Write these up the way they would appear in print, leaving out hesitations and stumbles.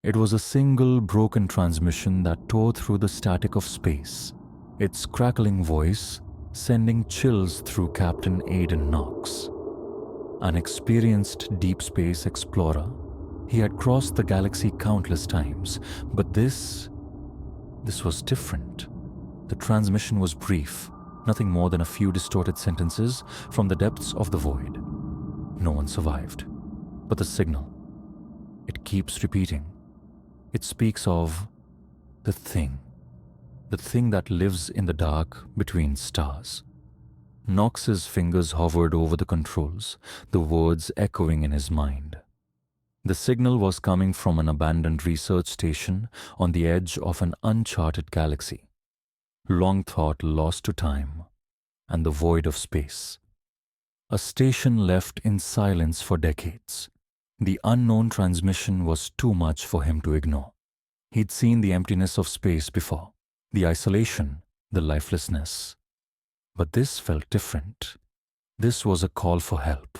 It was a single broken transmission that tore through the static of space, its crackling voice sending chills through Captain Aidan Knox. An experienced deep space explorer, he had crossed the galaxy countless times, but this was different. The transmission was brief, nothing more than a few distorted sentences from the depths of the void. No one survived. But the signal, it keeps repeating. It speaks of the thing that lives in the dark between stars. Knox's fingers hovered over the controls, the words echoing in his mind. The signal was coming from an abandoned research station on the edge of an uncharted galaxy, long thought lost to time and the void of space. A station left in silence for decades. The unknown transmission was too much for him to ignore. He'd seen the emptiness of space before, the isolation, the lifelessness. But this felt different. This was a call for help,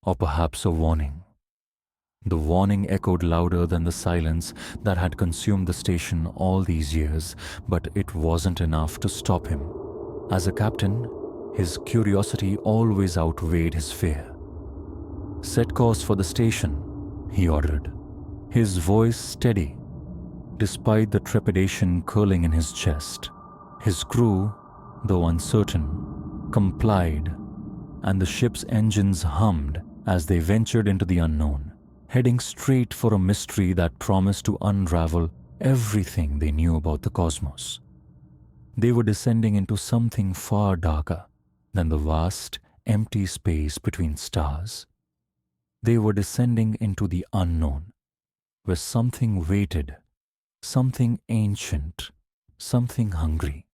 or perhaps a warning. The warning echoed louder than the silence that had consumed the station all these years, but it wasn't enough to stop him. As a captain, his curiosity always outweighed his fear. "Set course for the station," he ordered, his voice steady, despite the trepidation curling in his chest. His crew, though uncertain, complied, and the ship's engines hummed as they ventured into the unknown, heading straight for a mystery that promised to unravel everything they knew about the cosmos. They were descending into something far darker than the vast, empty space between stars. They were descending into the unknown, where something waited, something ancient, something hungry.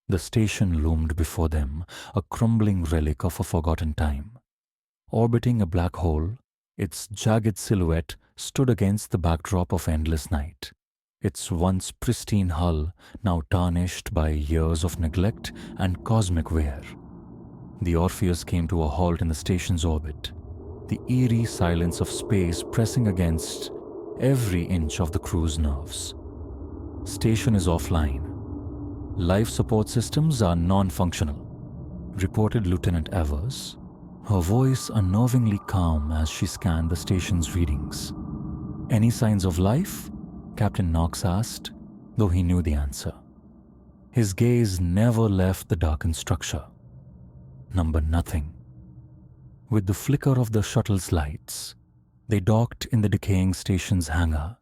The station loomed before them, a crumbling relic of a forgotten time. Orbiting a black hole, its jagged silhouette stood against the backdrop of endless night, its once pristine hull now tarnished by years of neglect and cosmic wear. The Orpheus came to a halt in the station's orbit, the eerie silence of space pressing against every inch of the crew's nerves. "Station is offline. Life support systems are non-functional," reported Lieutenant Evers, her voice unnervingly calm as she scanned the station's readings. "Any signs of life?" Captain Knox asked, though he knew the answer. His gaze never left the darkened structure. Number nothing. With the flicker of the shuttle's lights, they docked in the decaying station's hangar,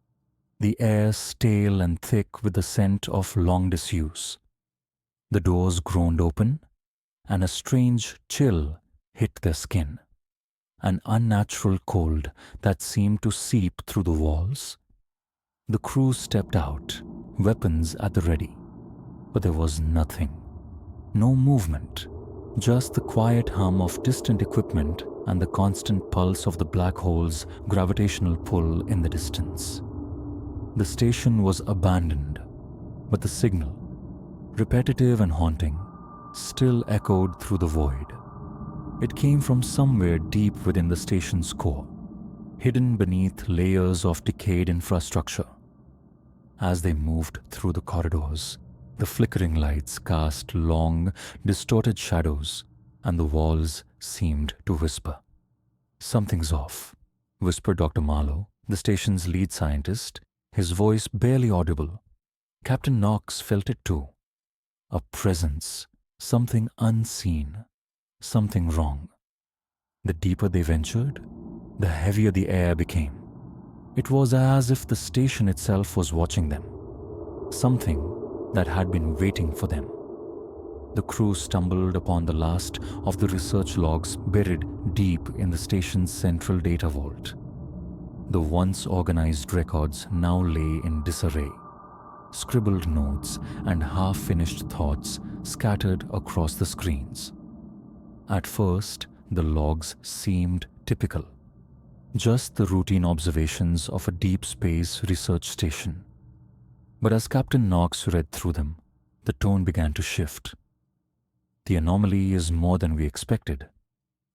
the air stale and thick with the scent of long disuse. The doors groaned open, and a strange chill hit their skin, an unnatural cold that seemed to seep through the walls. The crew stepped out, weapons at the ready, but there was nothing. No movement, just the quiet hum of distant equipment and the constant pulse of the black hole's gravitational pull in the distance. The station was abandoned, but the signal, repetitive and haunting, still echoed through the void. It came from somewhere deep within the station's core, hidden beneath layers of decayed infrastructure. As they moved through the corridors, the flickering lights cast long, distorted shadows, and the walls seemed to whisper. "Something's off," whispered Dr. Marlowe, the station's lead scientist, his voice barely audible. Captain Knox felt it too. A presence, something unseen, something wrong. The deeper they ventured, the heavier the air became. It was as if the station itself was watching them, something that had been waiting for them. The crew stumbled upon the last of the research logs buried deep in the station's central data vault. The once organized records now lay in disarray, scribbled notes and half-finished thoughts scattered across the screens. At first, the logs seemed typical, just the routine observations of a deep space research station. But as Captain Knox read through them, the tone began to shift. The anomaly is more than we expected.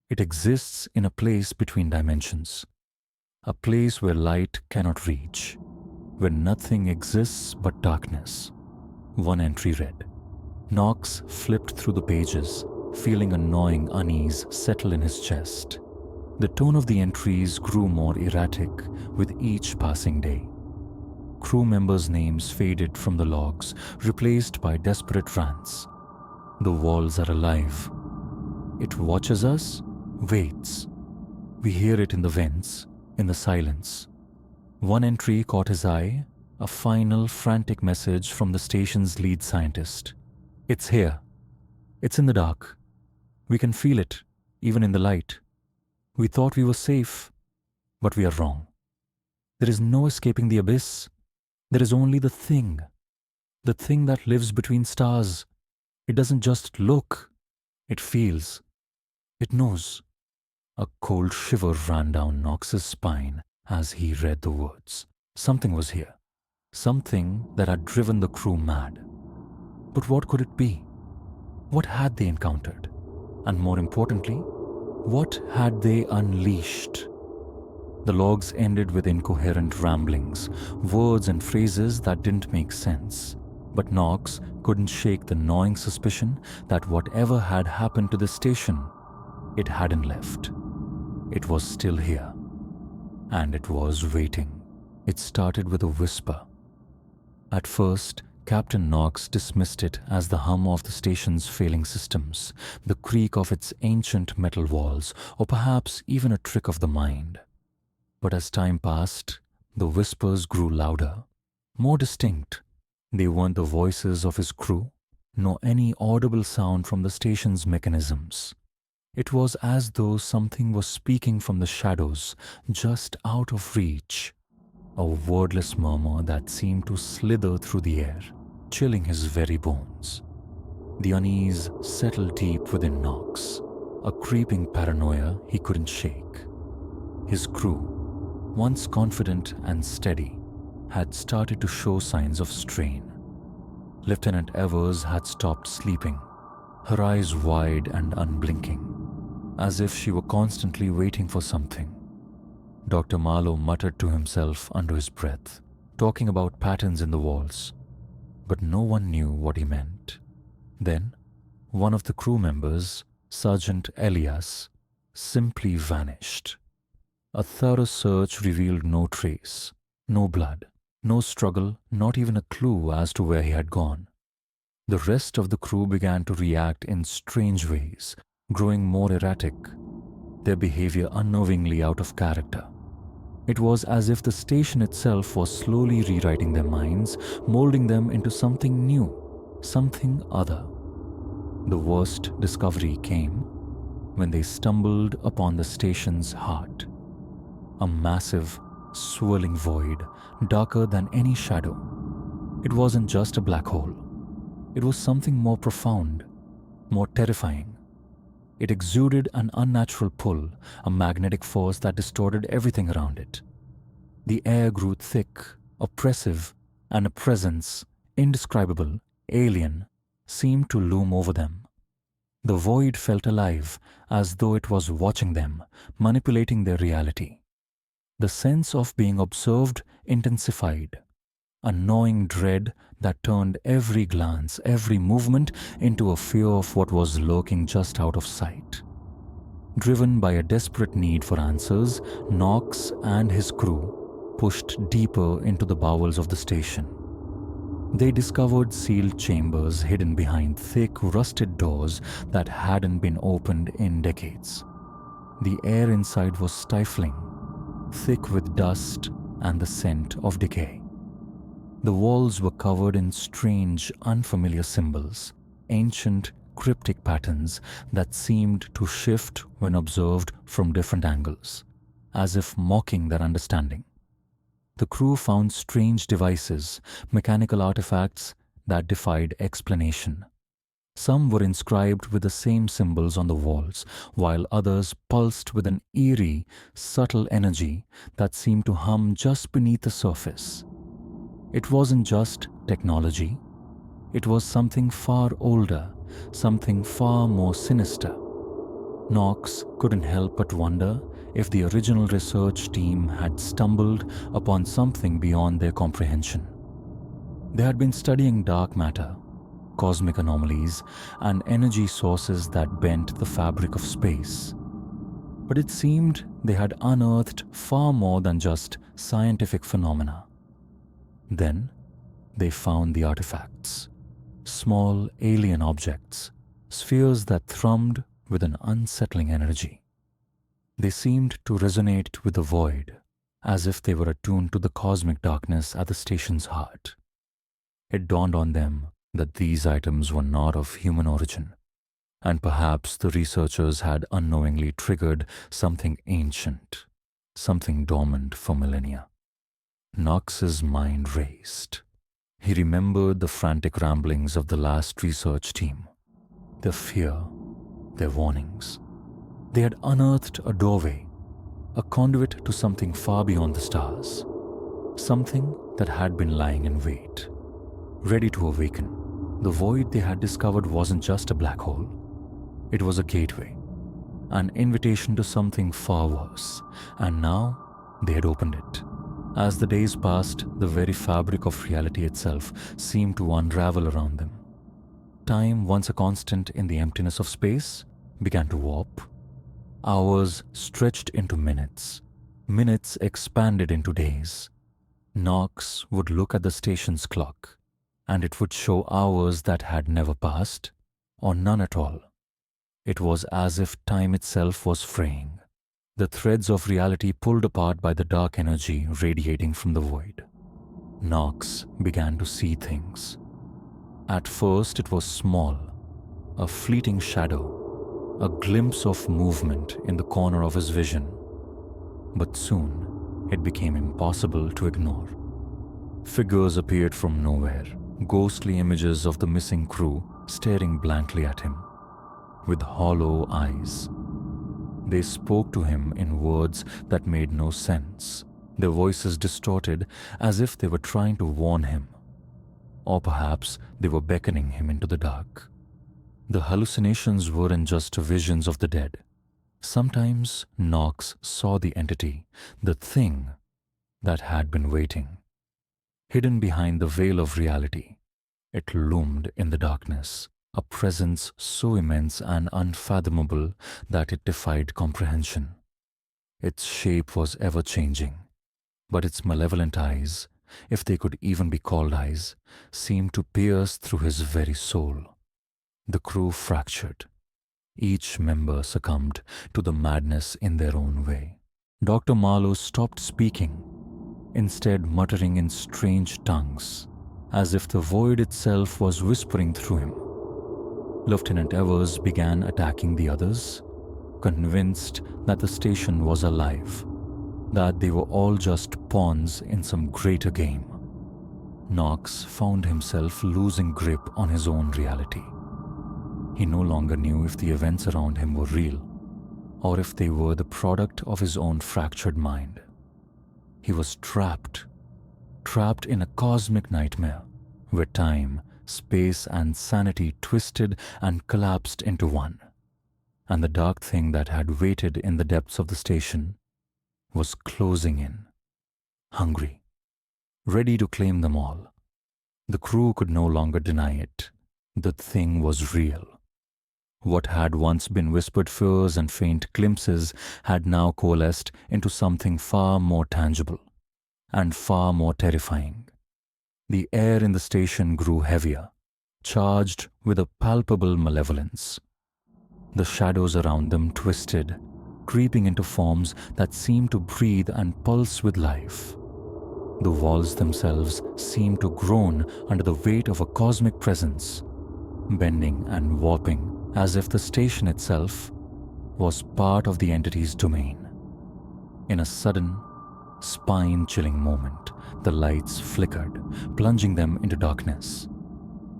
It exists in a place between dimensions. a place where light cannot reach, where nothing exists but darkness. One entry read. Knox flipped through the pages, feeling a gnawing unease settle in his chest. The tone of the entries grew more erratic with each passing day. Crew members' names faded from the logs, replaced by desperate rants. The walls are alive. It watches us, waits. We hear it in the vents, in the silence. One entry caught his eye, a final, frantic message from the station's lead scientist. It's here. It's in the dark. We can feel it, even in the light. We thought we were safe, but we are wrong. There is no escaping the abyss. There is only the thing that lives between stars. It doesn't just look, it feels, it knows. A cold shiver ran down Knox's spine as he read the words. Something was here, something that had driven the crew mad. But what could it be? What had they encountered? And more importantly, what had they unleashed? The logs ended with incoherent ramblings, words and phrases that didn't make sense. But Knox couldn't shake the gnawing suspicion that whatever had happened to the station, it hadn't left. It was still here. And it was waiting. It started with a whisper. At first, Captain Knox dismissed it as the hum of the station's failing systems, the creak of its ancient metal walls, or perhaps even a trick of the mind. But as time passed, the whispers grew louder, more distinct. They weren't the voices of his crew, nor any audible sound from the station's mechanisms. It was as though something was speaking from the shadows, just out of reach. A wordless murmur that seemed to slither through the air, chilling his very bones. The unease settled deep within Knox, a creeping paranoia he couldn't shake. His crew, once confident and steady, had started to show signs of strain. Lieutenant Evers had stopped sleeping, her eyes wide and unblinking, as if she were constantly waiting for something. Dr. Marlowe muttered to himself under his breath, talking about patterns in the walls, but no one knew what he meant. Then, one of the crew members, Sergeant Elias, simply vanished. A thorough search revealed no trace, no blood, no struggle, not even a clue as to where he had gone. The rest of the crew began to react in strange ways, growing more erratic, their behavior unnervingly out of character. It was as if the station itself was slowly rewriting their minds, molding them into something new, something other. The worst discovery came when they stumbled upon the station's heart. A massive, swirling void, darker than any shadow. It wasn't just a black hole. It was something more profound, more terrifying. It exuded an unnatural pull, a magnetic force that distorted everything around it. The air grew thick, oppressive, and a presence, indescribable, alien, seemed to loom over them. The void felt alive, as though it was watching them, manipulating their reality. The sense of being observed intensified, a gnawing dread that turned every glance, every movement into a fear of what was lurking just out of sight. Driven by a desperate need for answers, Knox and his crew pushed deeper into the bowels of the station. They discovered sealed chambers hidden behind thick, rusted doors that hadn't been opened in decades. The air inside was stifling, thick with dust and the scent of decay. The walls were covered in strange, unfamiliar symbols, ancient, cryptic patterns that seemed to shift when observed from different angles, as if mocking their understanding. The crew found strange devices, mechanical artifacts that defied explanation. Some were inscribed with the same symbols on the walls, while others pulsed with an eerie, subtle energy that seemed to hum just beneath the surface. It wasn't just technology. It was something far older, something far more sinister. Knox couldn't help but wonder if the original research team had stumbled upon something beyond their comprehension. They had been studying dark matter, cosmic anomalies, and energy sources that bent the fabric of space. But it seemed they had unearthed far more than just scientific phenomena. Then, they found the artifacts, small alien objects, spheres that thrummed with an unsettling energy. They seemed to resonate with the void, as if they were attuned to the cosmic darkness at the station's heart. It dawned on them that these items were not of human origin, and perhaps the researchers had unknowingly triggered something ancient, something dormant for millennia. Knox's mind raced. He remembered the frantic ramblings of the last research team, their fear, their warnings. They had unearthed a doorway, a conduit to something far beyond the stars, something that had been lying in wait, ready to awaken. The void they had discovered wasn't just a black hole. It was a gateway, an invitation to something far worse, and now they had opened it. As the days passed, the very fabric of reality itself seemed to unravel around them. Time, once a constant in the emptiness of space, began to warp. Hours stretched into minutes. Minutes expanded into days. Knox would look at the station's clock, and it would show hours that had never passed, or none at all. It was as if time itself was fraying, the threads of reality pulled apart by the dark energy radiating from the void. Knox began to see things. At first it was small, a fleeting shadow, a glimpse of movement in the corner of his vision. But soon it became impossible to ignore. Figures appeared from nowhere, ghostly images of the missing crew staring blankly at him, with hollow eyes. They spoke to him in words that made no sense, their voices distorted as if they were trying to warn him. Or perhaps they were beckoning him into the dark. The hallucinations weren't just visions of the dead. Sometimes Knox saw the entity, the thing that had been waiting. Hidden behind the veil of reality, it loomed in the darkness, a presence so immense and unfathomable that it defied comprehension. Its shape was ever-changing, but its malevolent eyes, if they could even be called eyes, seemed to pierce through his very soul. The crew fractured. Each member succumbed to the madness in their own way. Dr. Marlowe stopped speaking, instead muttering in strange tongues, as if the void itself was whispering through him. Lieutenant Evers began attacking the others, convinced that the station was alive, that they were all just pawns in some greater game. Knox found himself losing grip on his own reality. He no longer knew if the events around him were real, or if they were the product of his own fractured mind. He was trapped in a cosmic nightmare, where time, space, and sanity twisted and collapsed into one. And the dark thing that had waited in the depths of the station was closing in, hungry, ready to claim them all. The crew could no longer deny it. The thing was real. What had once been whispered fears and faint glimpses had now coalesced into something far more tangible and far more terrifying. The air in the station grew heavier, charged with a palpable malevolence. The shadows around them twisted, creeping into forms that seemed to breathe and pulse with life. The walls themselves seemed to groan under the weight of a cosmic presence, bending and warping as if the station itself was part of the entity's domain. In a sudden, spine-chilling moment, the lights flickered, plunging them into darkness.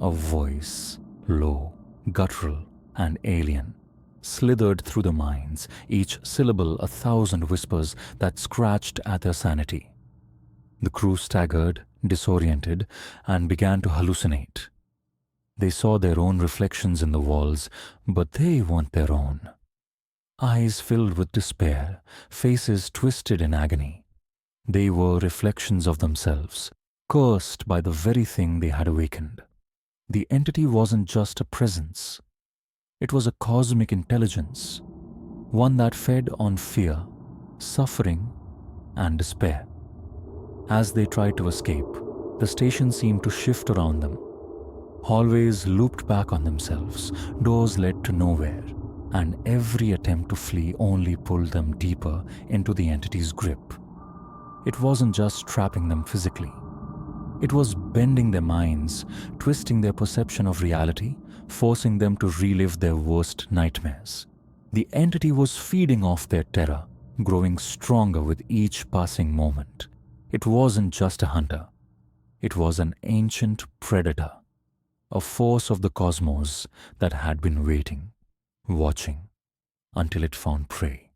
A voice, low, guttural, and alien, slithered through the minds, each syllable 1,000 whispers that scratched at their sanity. The crew staggered, disoriented, and began to hallucinate. They saw their own reflections in the walls, but they weren't their own. Eyes filled with despair, faces twisted in agony. They were reflections of themselves, cursed by the very thing they had awakened. The entity wasn't just a presence. It was a cosmic intelligence, one that fed on fear, suffering, and despair. As they tried to escape, the station seemed to shift around them. Hallways looped back on themselves, doors led to nowhere, and every attempt to flee only pulled them deeper into the entity's grip. It wasn't just trapping them physically. It was bending their minds, twisting their perception of reality, forcing them to relive their worst nightmares. The entity was feeding off their terror, growing stronger with each passing moment. It wasn't just a hunter. It was an ancient predator, a force of the cosmos that had been waiting, watching, until it found prey.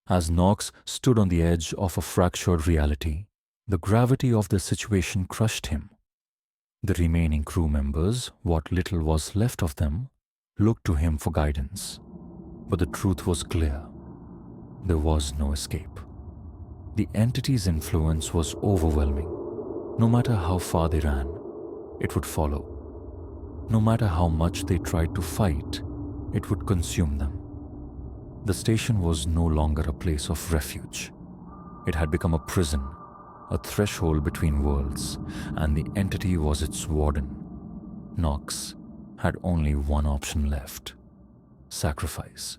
As Knox stood on the edge of a fractured reality, the gravity of the situation crushed him. The remaining crew members, what little was left of them, looked to him for guidance. But the truth was clear. There was no escape. The entity's influence was overwhelming. No matter how far they ran, it would follow. No matter how much they tried to fight, it would consume them. The station was no longer a place of refuge. It had become a prison, a threshold between worlds, and the entity was its warden. Knox had only one option left: sacrifice.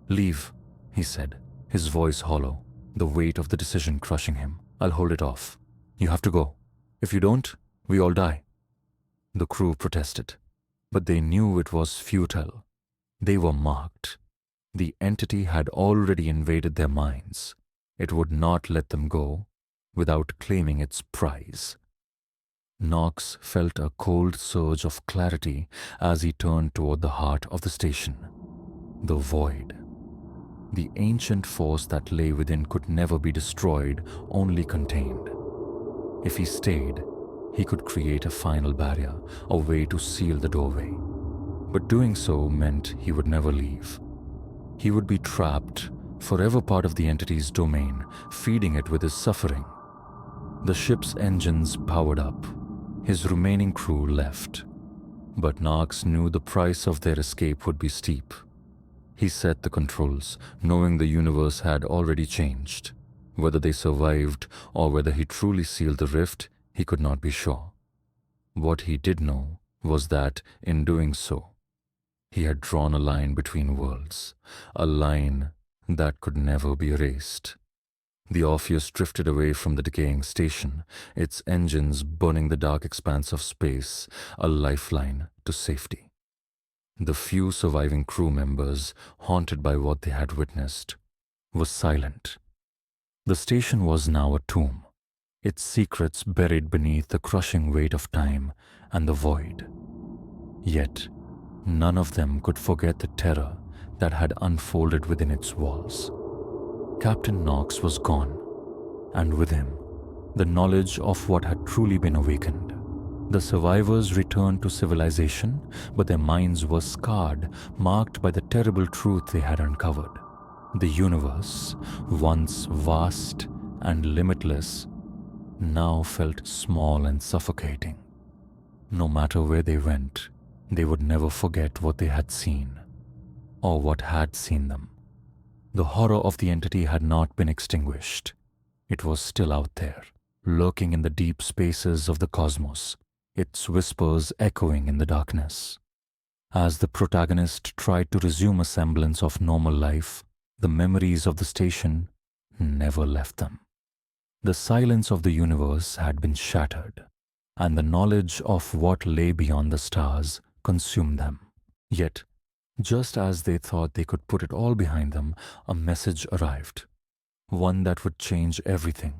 "Leave," he said, his voice hollow, the weight of the decision crushing him. "I'll hold it off. You have to go. If you don't, we all die." The crew protested, but they knew it was futile. They were marked. The entity had already invaded their minds. It would not let them go without claiming its prize. Knox felt a cold surge of clarity as he turned toward the heart of the station. The void. The ancient force that lay within could never be destroyed, only contained. If he stayed, he could create a final barrier, a way to seal the doorway. But doing so meant he would never leave. He would be trapped, forever part of the entity's domain, feeding it with his suffering. The ship's engines powered up. His remaining crew left. But Knox knew the price of their escape would be steep. He set the controls, knowing the universe had already changed. Whether they survived or whether he truly sealed the rift, he could not be sure. What he did know was that, in doing so, he had drawn a line between worlds, a line that could never be erased. The Orpheus drifted away from the decaying station, its engines burning the dark expanse of space, a lifeline to safety. The few surviving crew members, haunted by what they had witnessed, were silent. The station was now a tomb, its secrets buried beneath the crushing weight of time and the void. Yet, none of them could forget the terror that had unfolded within its walls. Captain Knox was gone, and with him, the knowledge of what had truly been awakened. The survivors returned to civilization, but their minds were scarred, marked by the terrible truth they had uncovered. The universe, once vast and limitless, now felt small and suffocating. No matter where they went, they would never forget what they had seen, or what had seen them. The horror of the entity had not been extinguished. It was still out there, lurking in the deep spaces of the cosmos, its whispers echoing in the darkness. As the protagonist tried to resume a semblance of normal life, the memories of the station never left them. The silence of the universe had been shattered, and the knowledge of what lay beyond the stars consumed them. Yet, just as they thought they could put it all behind them, a message arrived. One that would change everything.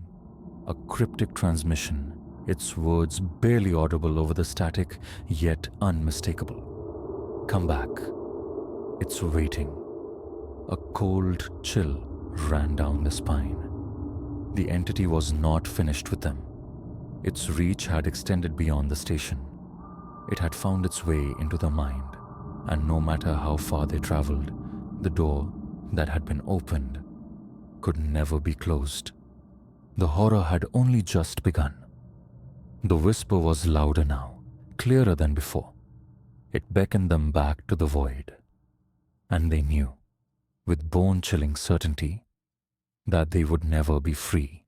A cryptic transmission, its words barely audible over the static, yet unmistakable. "Come back. It's waiting." A cold chill ran down the spine. The entity was not finished with them. Its reach had extended beyond the station. It had found its way into the mind, and no matter how far they traveled, the door that had been opened could never be closed. The horror had only just begun. The whisper was louder now, clearer than before. It beckoned them back to the void. And they knew, with bone-chilling certainty, that they would never be free.